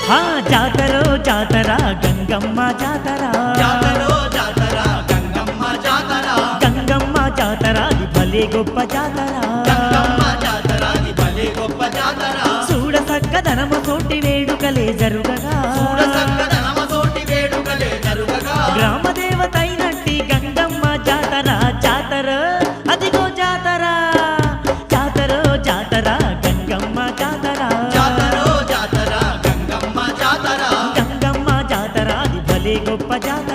ఆ జాతరో జాతర గంగమ్మ జాతర జాతరో జాతర గంగమ్మ జాతర గంగమ్మ జాతర అది భలే గొప్ప జాతర గంగమ్మ జాతర అది భలే గొప్ప జాతర చూడ చక్కదనము తోటి వేడుకలే జరుగగా చూడ చక్కదనమ తోటి వేడుకలే జరుగగా గ్రామ దేవత అయినట్టి గంగమ్మ జాతర జాతర అదిగో జాతర జాతరో జాతర గంగమ్మ జాతర జాతరో జాతర గంగమ్మ జాతర గంగమ్మ జాతర అది భలే గొప్ప జాతర